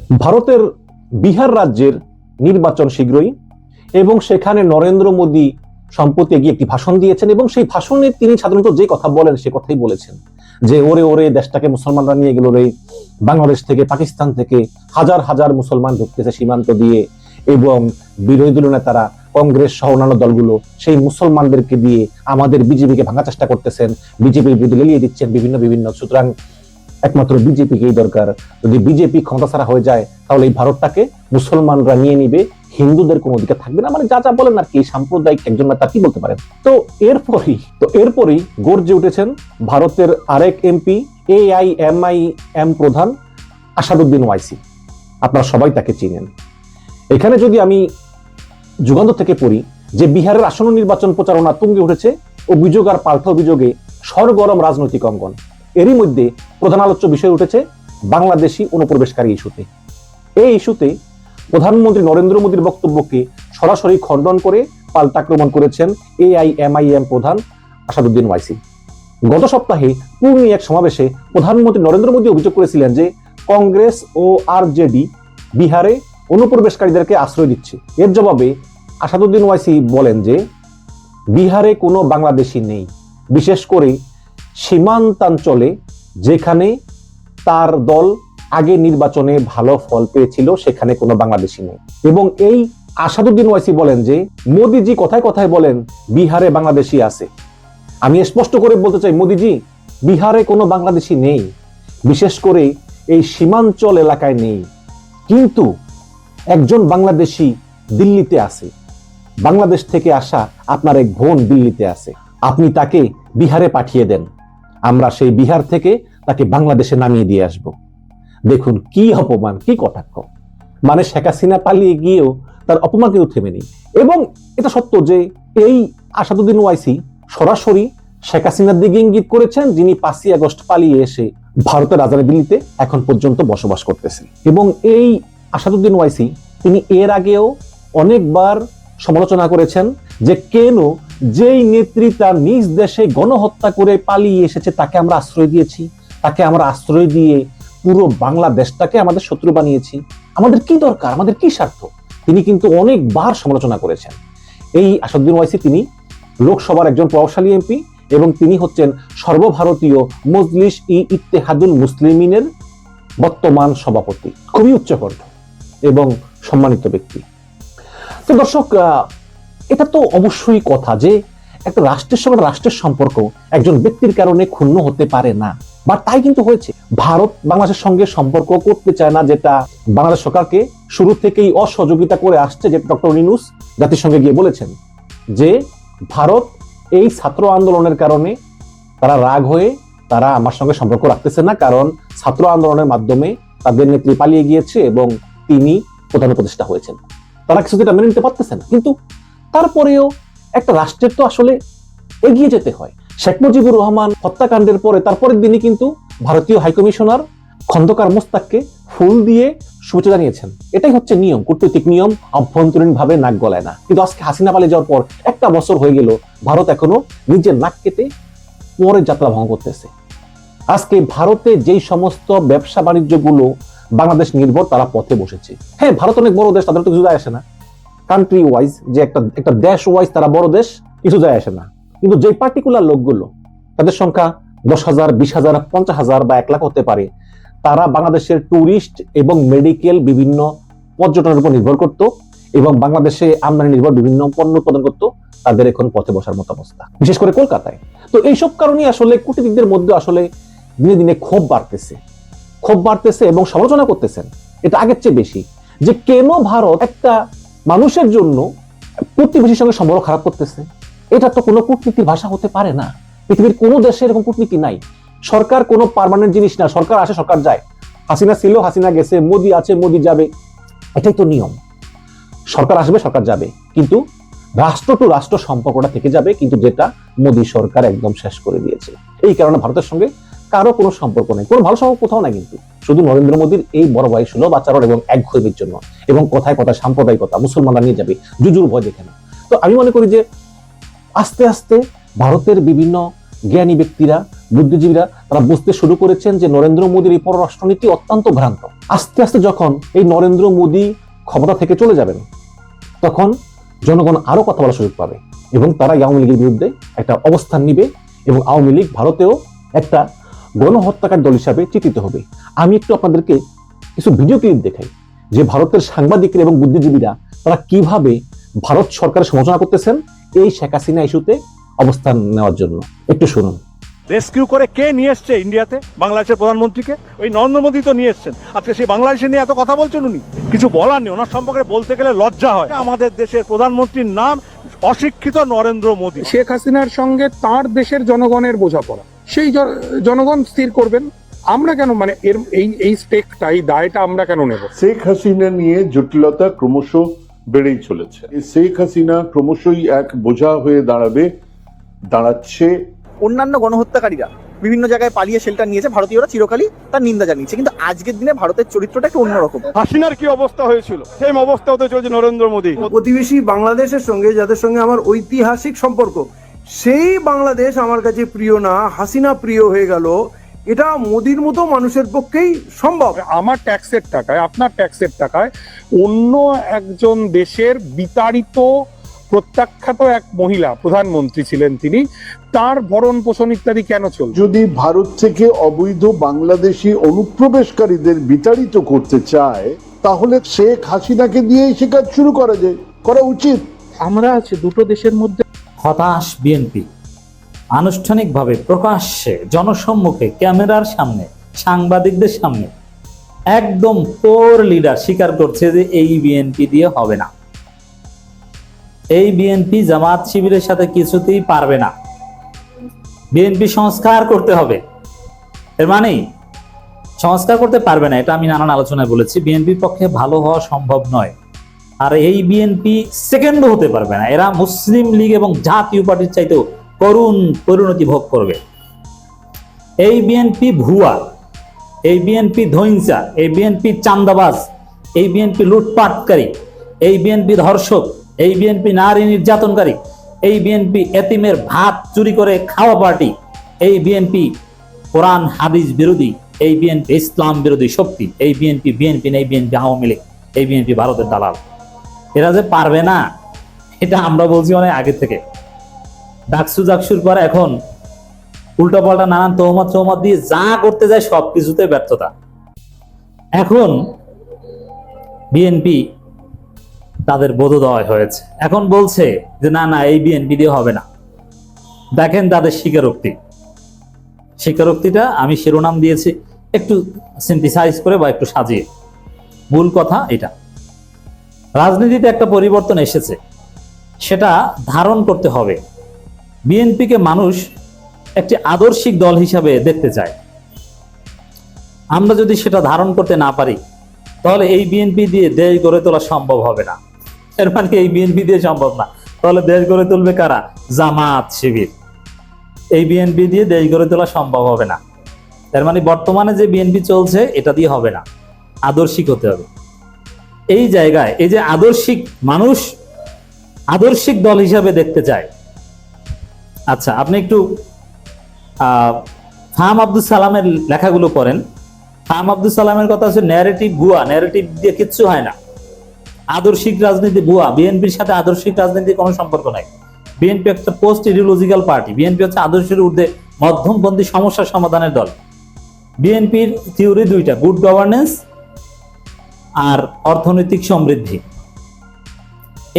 ভারতের বিহার রাজ্যের নির্বাচন শীঘ্রই এবং সেখানে নরেন্দ্র মোদী সম্প্রতি গিয়ে একটি ভাষণ দিয়েছেন এবং সেই ভাষণে তিনি সাধারণত যে কথা বলেন সে কথাই বলেছেন যে ওরে ওরে দেশটাকে মুসলমানরা নিয়ে গেল রে, বাংলাদেশ থেকে পাকিস্তান থেকে হাজার হাজার মুসলমান ঢুকতেছে সীমান্ত দিয়ে এবং বিরোধী দলীয় নেতারা কংগ্রেস সহ অন্যান্য দলগুলো সেই মুসলমানদেরকে দিয়ে আমাদের বিজেপিকে ভাঙার চেষ্টা করতেছেন, বিজেপির বিরুদ্ধে লেলিয়ে দিচ্ছেন বিভিন্ন। সুতরাং একমাত্র বিজেপিকেই দরকার। যদি বিজেপি ক্ষমতা ছাড়া হয়ে যায় তাহলে এই ভারতটাকে মুসলমানরা নিয়ে নিবে, হিন্দুদের কোনো অধিকার থাকবে না। মানে যা যা বলেন আর কি, সাম্প্রদায়িক একজন নেতা কি বলতে পারেন। তো এরপরই গর্জে উঠেছেন ভারতের আরেক এমপি, AIMIM প্রধান আসাদুদ্দিন ওয়াইসি। আপনারা সবাই তাকে চিনেন। এখানে যদি আমি যুগান্তর থেকে পড়ি যে বিহারের আসন্ন নির্বাচন প্রচারণা তুঙ্গে উঠেছে, অভিযোগ আর পাল্টা অভিযোগে সরগরম রাজনৈতিক অঙ্গন। এরই মধ্যে প্রধান আলোচ্য বিষয় উঠেছে বাংলাদেশি অনুপ্রবেশকারী ইস্যুতে। এই ইস্যুতে প্রধানমন্ত্রী নরেন্দ্র মোদীর বক্তব্যকে সরাসরি খণ্ডন করে পাল্টা আক্রমণ করেছেন AIMIM প্রধান আসাদুদ্দিন ওয়াইসি। গত সপ্তাহে পূর্ণি এক সমাবেশে প্রধানমন্ত্রী নরেন্দ্র মোদী অভিযোগ করেছিলেন যে কংগ্রেস ও RJD বিহারে অনুপ্রবেশকারীদেরকে আশ্রয় দিচ্ছে। এর জবাবে আসাদুদ্দিন ওয়াইসি বলেন যে বিহারে কোনো বাংলাদেশি নেই, বিশেষ করে সীমান্তাঞ্চলে যেখানে তার দল আগে নির্বাচনে ভালো ফল পেয়েছিল সেখানে কোনো বাংলাদেশি নেই। এবং এই আসাদুদ্দিন ওয়াইসি বলেন যে মোদিজি কথায় কথায় বলেন বিহারে বাংলাদেশি আছে। আমি স্পষ্ট করে বলতে চাই, মোদিজি, বিহারে কোনো বাংলাদেশি নেই, বিশেষ করে এই সীমাঞ্চল এলাকায় নেই। কিন্তু একজন বাংলাদেশি দিল্লিতে আছে, বাংলাদেশ থেকে আসা আপনার এক বোন দিল্লিতে আছে, আপনি তাকে বিহারে পাঠিয়ে দেন, আমরা সেই বিহার থেকে তাকে বাংলাদেশে নামিয়ে দিয়ে আসব। দেখুন কি অপমান, কি কটাক্ষ। মানে শেখ হাসিনা পালিয়ে গিয়েও তার অপমান কিন্তু থেমে নেই। এবং এটা সত্য যে এই আসাদুদ্দিন ওয়াইসি সরাসরি শেখ হাসিনার দিকে ইঙ্গিত করেছেন, যিনি 5ই আগস্ট পালিয়ে এসে ভারতের রাজধানী দিল্লিতে এখন পর্যন্ত বসবাস করতেছেন। এবং এই আসাদুদ্দিন ওয়াইসি তিনি এর আগেও অনেকবার সমালোচনা করেছেন যে কেন যেই নেত্রী তার নিজ দেশে গণহত্যা করে পালিয়ে এসেছে তাকে আমরা আশ্রয় দিয়েছি, তাকে আমরা আশ্রয় দিয়ে পুরো বাংলাদেশটাকে আমাদের শত্রু বানিয়েছি, আমাদের কি দরকার, আমাদের কি স্বার্থ। তিনি কিন্তু অনেকবার সমালোচনা করেছেন। এই আসাদুদ্দিন ওয়াইসি তিনি লোকসভার একজন প্রভাবশালী এমপি এবং তিনি হচ্ছেন সর্বভারতীয় মজলিস-ই-ইত্তেহাদুল মুসলিমিনের বর্তমান সভাপতি। খুবই উচ্চকণ্ঠ এবং সম্মানিত ব্যক্তি। তো দর্শক, এটা তো অবশ্যই কথা যে একটা রাষ্ট্রের সঙ্গে রাষ্ট্রের সম্পর্ক একজন ব্যক্তির কারণে ক্ষুণ্ণ হতে পারে না, বা তাই কিন্তু হয়েছে। ভারত বাংলাদেশের সঙ্গে সম্পর্ক করতে চায় না, যেটা বাংলাদেশ সরকারকে শুরু থেকেই অসহযোগিতা করে আসছে। যে ডক্টর ইউনূস জাতিসংঘে গিয়ে বলেছেন যে ভারত এই ছাত্র আন্দোলনের কারণে তারা রাগ হয়ে তারা আমার সঙ্গে সম্পর্ক রাখতেছে না, কারণ ছাত্র আন্দোলনের মাধ্যমে তাদের নেত্রী পালিয়ে গিয়েছে এবং তিনি প্রধান উপদেষ্টা হয়েছেন। তারা কিছু এটা মেনে নিতে পারতেছে না। কিন্তু তারপরেও একটা রাষ্ট্রের তো আসলে এগিয়ে যেতে হয়। শেখ মুজিবুর রহমান হত্যাকাণ্ডের পরে তারপরের দিনই কিন্তু ভারতীয় হাইকমিশনার খন্দকার মোস্তাককে ফুল দিয়ে শুভেচ্ছা জানিয়েছেন। এটাই হচ্ছে নিয়ম, কূটনৈতিক নিয়ম, অভ্যন্তরীণ ভাবে নাক গলায় না। কিন্তু আজকে হাসিনা পালিয়ে যাওয়ার পর একটা বছর হয়ে গেল, ভারত এখনো নিজের নাক কেটে পরের যাত্রা ভঙ্গ করতেছে। আজকে ভারতে যেই সমস্ত ব্যবসা বাণিজ্যগুলো বাংলাদেশ নির্ভর তারা পথে বসেছে। হ্যাঁ, ভারত অনেক বড় দেশ, তাদের তো কিছু যায় আসে না। কান্ট্রি ওয়াইজ যে একটা দেশ ওয়াইজ তারা বড় দেশ, কিছু যায় আসে না। কিন্তু যে পার্টিকুলার লোকগুলো, তাদের সংখ্যা 10,000, 20,000, 50,000 বা 1 লাখ হতে পারে, তারা বাংলাদেশের ট্যুরিস্ট এবং মেডিকেল বিভিন্ন পর্যটনের উপর নির্ভর করত এবং বাংলাদেশে আমদানি নির্ভর বিভিন্ন পণ্য উৎপাদন করত, তাদের এখন পথে বসার মতো অবস্থা, বিশেষ করে কলকাতায়। তো এইসব কারণেই আসলে কূটনীতিকদের মধ্যে আসলে দিনে দিনে ক্ষোভ বাড়তেছে এবং সমালোচনা করতেছেন এটা আগের চেয়ে বেশি, যে কেন ভারত একটা মানুষের জন্য প্রতিবেশীর সঙ্গে সম্পর্ক খারাপ করতেছে। এটা তো কোনো কূটনীতির ভাষা হতে পারে না। পৃথিবীর কোনো দেশে এরকম কূটনীতি নাই। সরকার কোনো পার্মানেন্ট জিনিস না, সরকার আসে সরকার যায়। হাসিনা ছিল, হাসিনা গেছে, মোদি আছে, মোদি যাবে, এটাই তো নিয়ম। সরকার আসবে, সরকার যাবে, কিন্তু রাষ্ট্র টু রাষ্ট্র সম্পর্কটা থেকে যাবে, কিন্তু যেটা মোদি সরকার একদম শেষ করে দিয়েছে। এই কারণে ভারতের সঙ্গে কারো কোনো সম্পর্ক নেই, কোনো ভালো সম্পর্ক কোথাও নাই। কিন্তু শুধু নরেন্দ্র মোদীর এই বড় ভাই সুলভ আচরণ এবং একঘেয়েমির জন্য এবং কথায় কথায় সাম্প্রদায়িকতা, মুসলমানরা নিয়ে যাবে, জুজুর ভয় দেখে না। তো আমি মনে করি যে আস্তে আস্তে ভারতের বিভিন্ন জ্ঞানী ব্যক্তিরা বুদ্ধিজীবীরা তারা বুঝতে শুরু করেছেন যে নরেন্দ্র মোদীর এই পররাষ্ট্রনীতি অত্যন্ত ভ্রান্ত। আস্তে আস্তে যখন এই নরেন্দ্র মোদী ক্ষমতা থেকে চলে যাবেন, তখন জনগণ আরো কথা বলার সুযোগ পাবে এবং তারা আওয়ামী লীগের বিরুদ্ধে একটা অবস্থান নিবে এবং আওয়ামী লীগ ভারতেও একটা গণহত্যাকারী দল হিসাবে চিত্রিত হবে। আমি একটু আপনাদেরকে কিছু ভিডিও ক্লিপ দেখাই যে ভারতের সাংবাদিকরা এবং বুদ্ধিজীবীরা তারা কিভাবে ভারত সরকারের সমালোচনা করতেছেন এই শেখ হাসিনা ইস্যুতে অবস্থান নেওয়ার জন্য। একটু শুনুন। রেস্কিউ করে কে নিয়ে এসছে ইন্ডিয়াতে? বাংলাদেশের প্রধানমন্ত্রীকে ওই নরেন্দ্র মোদী তো নিয়ে এসছেন। আজকে সেই বাংলাদেশে নিয়ে এত কথা বলছেন উনি, কিছু বলার নেই। ওনার সম্পর্কে বলতে গেলে লজ্জা হয়। আমাদের দেশের প্রধানমন্ত্রীর নাম অশিক্ষিত নরেন্দ্র মোদী। শেখ হাসিনার সঙ্গে তার দেশের জনগণের বোঝাপড়া, সেই জনগণ স্থির করবেন। আমরা কেন মানে এর এই স্টেকটা, এই দায়টা আমরা কেন নেব? শেখ হাসিনা নিয়ে জটিলতা ক্রমশ বেড়েই চলেছে। শেখ হাসিনা ক্রমশই এক বোঝা হয়ে দাঁড়াচ্ছে। অন্যান্য গণহত্যাকারীরা বিভিন্ন জায়গায় পালিয়ে শেল্টার নিয়েছে, ভারতীয়রা চিরকালই তার নিন্দা জানিয়েছে, কিন্তু আজকের দিনে ভারতের চরিত্রটা একটু অন্যরকম। হাসিনার কি অবস্থা হয়েছিল, সেম অবস্থা হতে চলছে নরেন্দ্র মোদী। প্রতিবেশী বাংলাদেশের সঙ্গে, যাদের সঙ্গে আমার ঐতিহাসিক সম্পর্ক, সেই বাংলাদেশ আমার কাছে প্রিয় না, হাসিনা প্রিয় হয়ে গেল। এটা মোদির মতো মানুষের পক্ষেই সম্ভব। আমার ট্যাক্সের টাকায়, আপনার ট্যাক্সের টাকায় অন্য একজন দেশের বিতাড়িত প্রত্যাখ্যাত এক মহিলা প্রধানমন্ত্রী ছিলেন, তিনি, তার ভরণ পোষণ ইত্যাদি কেন চলবে? যদি ভারত থেকে অবৈধ বাংলাদেশি অনুপ্রবেশকারীদের বিতাড়িত করতে চায়, তাহলে শেখ হাসিনাকে দিয়েই সে কাজ শুরু করা উচিত। আমরা আছে দুটো দেশের মধ্যে। হতাশ বিএনপি আনুষ্ঠানিকভাবে প্রকাশ্যে জনসম্মুখে ক্যামেরার সামনে সাংবাদিকদের সামনে একদম পোর লিডার স্বীকার করছে যে এই বিএনপি দিয়ে হবে না। এই বিএনপি জামাত শিবিরের সাথে কিছুতেই পারবে না। বিএনপি সংস্কার করতে হবে। এর মানে সংস্কার করতে পারবে না, এটা আমি নানান আলোচনায় বলেছি। বিএনপির পক্ষে ভালো হওয়া সম্ভব নয়। আর এই বিএনপি সেকেন্ডও হতে পারবে না। এরা মুসলিম লীগ এবং জাতীয় পার্টির চাইতেও করুণ পরিণতি ভোগ করবে। এই বিএনপি ভুয়া, এই বিএনপি ধৈঞ্চা, এই বিএনপি চান্দাবাজ, এই বিএনপি লুটপাটকারী, এই বিএনপি ধর্ষক, এই বিএনপি নারী নির্যাতনকারী, এই বিএনপি এতিমের ভাত চুরি করে খাওয়া পার্টি, এই বিএনপি কোরআন হাদিস বিরোধী, এই বিএনপি ইসলাম বিরোধী শক্তি, এই বিএনপি নেই, বিএনপি আওয়ামী লীগ, এই বিএনপি ভারতের দালাল। এরা যে পারবে না এটা আমরা বলছি অনেক আগে থেকে। ডাকসুর পর এখন উল্টাপাল্টা নানান তহমত দিয়ে যা করতে যায় সবকিছুতে ব্যর্থতা। এখন বিএনপি তাদের বোধোদয় হয়েছে, এখন বলছে যে না না এই বিএনপি দিয়ে হবে না। দেখেন তাদের স্বীকারোক্তিটা আমি শিরোনাম দিয়েছি একটু সিনথেসাইজ করে বা একটু সাজিয়ে। মূল কথা এটা, রাজনীতিতে একটা পরিবর্তন এসেছে, সেটা ধারণ করতে হবে। বিএনপিকে মানুষ একটি আদর্শিক দল হিসাবে দেখতে চায়। আমরা যদি সেটা ধারণ করতে না পারি, তাহলে এই বিএনপি দিয়ে দেশ গড়ে তোলা সম্ভব হবে না। এর মানে এই বিএনপি দিয়ে সম্ভব না, তাহলে দেশ গড়ে তুলবে কারা? জামাত শিবির। এই বিএনপি দিয়ে দেশ গড়ে তোলা সম্ভব হবে না। এর মানে বর্তমানে যে বিএনপি চলছে এটা দিয়ে হবে না, আদর্শিক হতে হবে। এই জায়গায় এই যে আদর্শিক মানুষ আদর্শিক দল হিসাবে দেখতে চায়। আচ্ছা, আপনি একটু ফাহাম আব্দুল সালামের লেখাগুলো পড়েন। ফাহাম আব্দুল সালামের কথা হচ্ছে ন্যারেটিভ ভুয়া, ন্যারেটিভ দিয়ে কিচ্ছু হয় না। আদর্শিক রাজনীতি ভুয়া। বিএনপির সাথে আদর্শিক রাজনীতির কোনো সম্পর্ক নাই। বিএনপি একটা পোস্ট ইডিওলজিক্যাল পার্টি। বিএনপি হচ্ছে আদর্শের ঊর্ধ্বে মধ্যমপন্থী সমস্যা সমাধানের দল। বিএনপির থিওরি দুইটা, গুড গভর্নেন্স আর অর্থনৈতিক সমৃদ্ধি।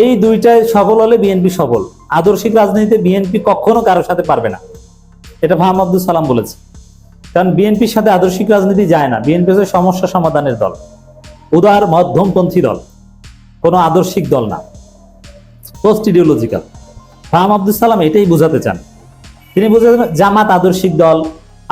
এই দুইটায় সফল হলে বিএনপি সফল। আদর্শিক রাজনীতিতে বিএনপি কখনো কারোর সাথে পারবে না, এটা ফাহাম আব্দুল সালাম বলেছে। কারণ বিএনপির সাথে আদর্শিক রাজনীতি যায় না। বিএনপি হচ্ছে সমস্যা সমাধানের দল, উদার মধ্যমপন্থী দল, কোনো আদর্শিক দল না, পোস্ট ইডিওলজিক্যাল। ফাহাম আব্দুল সালাম এটাই বোঝাতে চান। তিনি বোঝাতে জামাত আদর্শিক দল,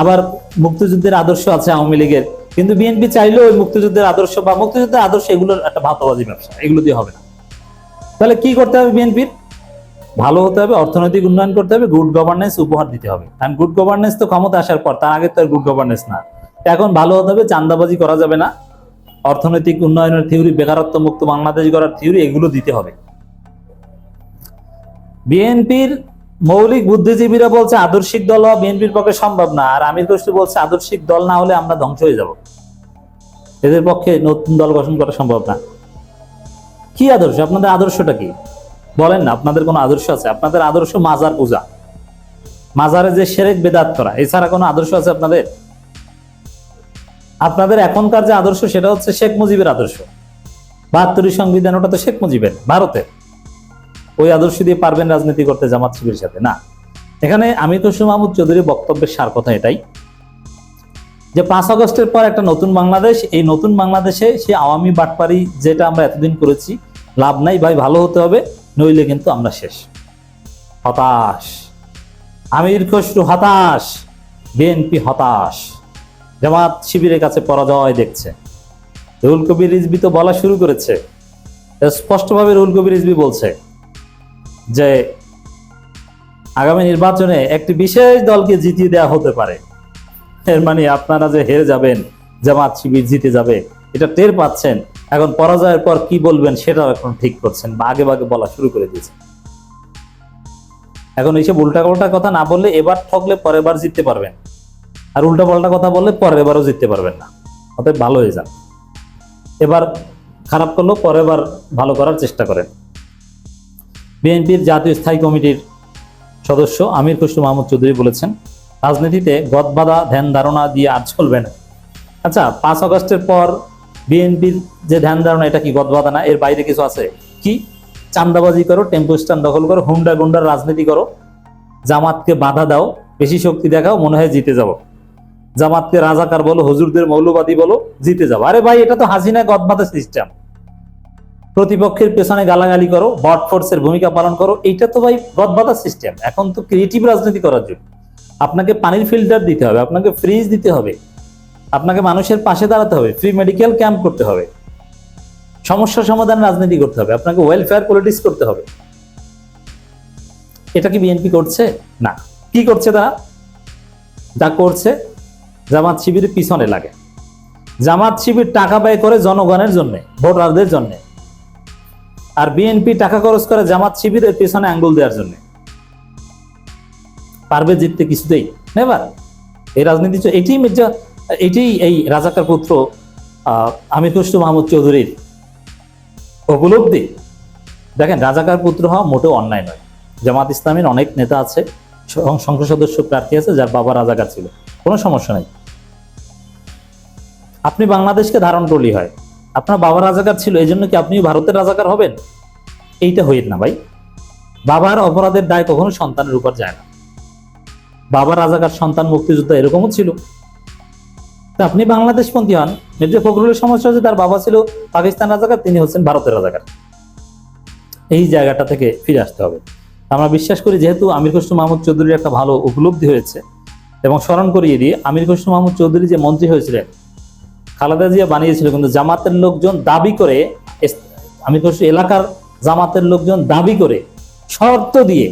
আবার মুক্তিযুদ্ধের আদর্শ আছে আওয়ামী লীগের, কিন্তু বিএনপি চাইলেও ওই মুক্তিযুদ্ধের আদর্শ বা মুক্তিযুদ্ধের আদর্শ এগুলোর একটা ভাতবাজি ব্যবসা, এগুলো দিয়ে হবে না। তাহলে কি করতে হবে? বিএনপির ভালো হতে হবে, অর্থনৈতিক উন্নয়ন করতে হবে, গুড গভর্নেন্স উপহার দিতে হবে। কারণ গুড গভর্নেন্স তো ক্ষমতা আসার পর, তার আগে তো আর গুড গভর্নেন্স না। এখন ভালো হতে হবে, চান্দাবাজি করা যাবে না, অর্থনৈতিক উন্নয়নের থিওরি, বেকারত্ব মুক্ত বাংলাদেশ গড়ার থিওরি, এগুলো দিতে হবে। বিএনপির মৌলিক বুদ্ধিজীবীরা বলছে আদর্শিক দল হওয়া বিএনপির পক্ষে সম্ভব না, আর আমির খসরু বলছে আদর্শিক দল না হলে আমরা ধ্বংস হয়ে যাব, এদের পক্ষে নতুন দল গঠন করা সম্ভব না। কি আদর্শ? আপনাদের আদর্শটা কি বলেন না? আপনাদের কোনো আদর্শ আছে? আপনাদের আদর্শ মাজার পূজা, মাজারে যে শিরক বেদাত করা, এছাড়া কোনো আদর্শ আছে আপনাদের? আপনাদের এখনকার যে আদর্শ সেটা হচ্ছে শেখ মুজিবের আদর্শ। ৭২ সংবিধান, ওটা তো শেখ মুজিবের, ভারতের। ওই আদর্শ দিয়ে পারবেন রাজনীতি করতে জামাত শিবিরের সাথে? না। এখানে আমির খসরু মাহমুদ চৌধুরীর বক্তব্যের সার কথা এটাই যে ৫ আগস্টের পর একটা নতুন বাংলাদেশ, এই নতুন বাংলাদেশে সে আওয়ামী বাটপারি যেটা আমরা এতদিন করেছি লাভ নাই ভাই, ভালো হতে হবে, নইলে কিন্তু আমরা শেষ। হতাশ আমির খসরু, হতাশ বিএনপি, হতাশ জামাত শিবিরের কাছে পরাজয় দেখছে। রুহুল কবির রিজভী তো বলা শুরু করেছে, স্পষ্টভাবে রুহুল কবির রিজভী বলছে যে আগামী নির্বাচনে একটি বিশেষ দলকে জিতিয়ে দেওয়া হতে পারে। এর মানে আপনারা যে হেরে যাবেন, জামাত শিবির জিতে যাবে, এটা টের পাচ্ছেন। এখন পরাজয়ের পর কি বলবেন সেটাও এখন ঠিক করছেন, বা আগে ভাগে বলা শুরু করে দিয়েছেন। এখন এইসব উল্টা কথা না বললে এবার ঠকলে পরের বার জিততে পারবেন, আর উল্টা পাল্টা কথা বললে পরের বারও জিততে পারবেন না। অতএব ভালো হয়ে যান, এবার খারাপ করলেও পরের বার ভালো করার চেষ্টা করেন। বিএনপির জাতীয় স্থায়ী কমিটির সদস্য আমির খসরু মাহমুদ চৌধুরী বলেছেন, রাজনীতিতে গদবাঁধা ধ্যান ধারণা দিয়ে আর চলবে না। আচ্ছা, ৫ আগস্টের পর বিএনপির যে ধ্যান ধারণা, এটা কি গদবাঁধা না? এর বাইরে কিছু আছে কি? চান্দাবাজি করো, টেম্পো স্ট্যান্ড দখল করো, হুন্ডা গুন্ডার রাজনীতি করো, জামাতকে বাধা দাও, বেশি শক্তি দেখাও, মনে হয় জিতে যাবো, জামাতকে রাজাকার বলো, হুজুরদের মৌলবাদী বলো, জিতে যাবো। আরে ভাই, এটা তো হাসিনা গদবাঁধা সিস্টেম। প্রতিপক্ষের পেছনে গালাগালি করো, বট ফোর্সের ভূমিকা পালন করো, এইটা তো ভাই গদবাঁধা সিস্টেম। এখন তো ক্রিয়েটিভ রাজনীতি করার জন্য আপনাকে পানির ফিল্টার দিতে হবে, আপনাকে ফ্রিজ দিতে হবে, আপনাকে মানুষের পাশে দাঁড়াতে হবে, ফ্রি মেডিকেল ক্যাম্প করতে হবে, সমস্যা সমাধান রাজনীতি করতে হবে, আপনাকে ওয়েলফেয়ার পলিটিক্স করতে হবে। এটা কি বিএনপি করছে? না। কি করছে তারা? যা করছে জামাত শিবিরের পিছনে লাগে। জামাত শিবির টাকা ব্যয় করে জনগণের জন্য, ভোটারদের জন্য, আর বিএনপি টাকা খরচ করে জামাত শিবিরের পিছনে আঙ্গুল দেওয়ার জন্য। পারবে জিততে কিছুতেই? নেভার। এই রাজনীতি এটাই এই রাজাকার পুত্র আমির খসরু মাহমুদ চৌধুরীর উপলব্ধি। দেখেন, রাজাকার পুত্র হওয়া মোটেও অন্যায় নয়। জামাত ইসলামের অনেক নেতা আছে, সংসদ সদস্য প্রার্থী আছে যার বাবা রাজাকার ছিল, কোনো সমস্যা নাই। আপনি বাংলাদেশকে ধারণ করলেই হয়। আপনার বাবা রাজাকার ছিল, এই জন্য কি আপনি ভারতের রাজাকার হবেন? এইটা হইত না ভাই। বাবার অপরাধের দায় কখনো সন্তানের উপর যায় না। বাবা রাজাকার, সন্তান মুক্তিযোদ্ধা, এরকমও ছিল। আপনি বাংলাদেশপন্থী হন। মির্জা ফখরুলের সমস্যা হচ্ছে তার বাবা ছিল পাকিস্তান রাজাকার, তিনি হচ্ছেন ভারতের রাজাকার। এই জায়গাটা থেকে ফিরে আসতে হবে। আমরা বিশ্বাস করি, যেহেতু আমির খসরু মাহমুদ চৌধুরীর একটা ভালো উপলব্ধি হয়েছে, এবং স্মরণ করিয়ে দিয়ে আমির খসরু মাহমুদ চৌধুরী যে মন্ত্রী হয়েছিলেন, খালেদা জিয়া বানিয়েছিল, কিন্তু জামাতের লোকজন দাবি করে, আমির খসরু এলাকার জামাতের লোকজন দাবি করে শর্ত দিয়ে,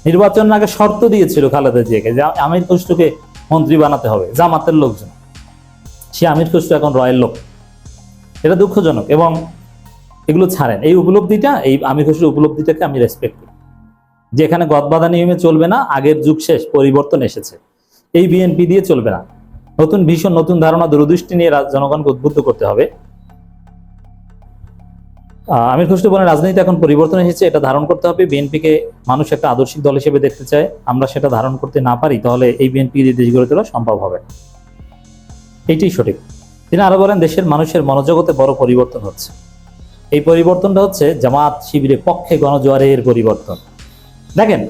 নির্বাচন আগে শর্ত দিয়েছিল খালেদা জিয়াকে যে আমির খসরুকে মন্ত্রী বানাতে হবে, জামাতের লোকজন। সে আমির খসরু এখন রয়ের লোক। এটা দুঃখজনক, এবং এগুলো ছাড়েন। এই উপলব্ধিটা, এই আমির খসরু উপলব্ধিটাকে আমি রেসপেক্ট করি, যে এখানে গদবাঁধা নিয়মে চলবে না, আগের যুগ শেষ, পরিবর্তন এসেছে, এই বিএনপি দিয়ে চলবে না। নতুন ভীষণ, নতুন ধারণা, দূরদৃষ্টি নিয়ে জনগণকে উদ্বুদ্ধ করতে হবে। আমির খসরু বলেন, রাজনীতি এখন পরিবর্তন এসেছে, এটা ধারণ করতে হবে। বিএনপিকে মানুষ একটা আদর্শিক দল হিসেবে দেখতে চায়, আমরা সেটা ধারণ করতে না পারি, তাহলে এই বিএনপি দেশ গড়ে তোলা সম্ভব হবে। এইটাই সঠিক। তিনি আরো বলেন, দেশের মানুষের মনোজগতে বড় পরিবর্তন হচ্ছে। এই পরিবর্তনটা হচ্ছে জামাত শিবিরের পক্ষে গণজোয়ারের পরিবর্তন। দেখেন,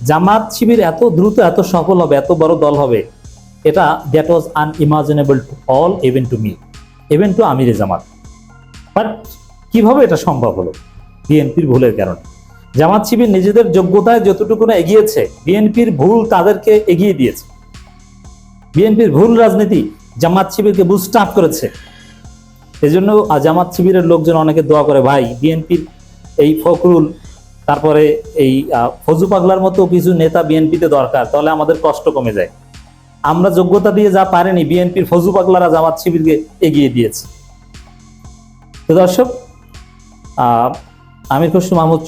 জামাত শিবির এত দ্রুত, এত সফল হবে, এত বড় দল হবে, এটা that was unimaginable to all, even to me, even to আমিরে জামাত। বাট কিভাবে এটা সম্ভব হলো? বিএনপির ভুলের কারণে। জামাত শিবির নিজেদের যোগ্যতায় যতটুকু না এগিয়েছে, বিএনপির ভুল তাদেরকে এগিয়ে দিয়েছে। বিএনপির ভুল রাজনীতি জামাত শিবিরকে বুস্ট আপ করেছে। এজন্য জামাত শিবিরের লোকজন অনেকে দোয়া করে, ভাই বিএনপির এই ফখরুল, তারপরে এই ফজু পাগলার মতো কিছু নেতা বিএনপিতে দরকার, তাহলে আমাদের কষ্ট কমে যায়। আমরা যোগ্যতা দিয়ে যা পারেনি, বিএনপির ফজু পাগলারা জামাত শিবিরকে এগিয়ে দিয়েছে। তো দর্শক, আমির খসরু মাহমুদ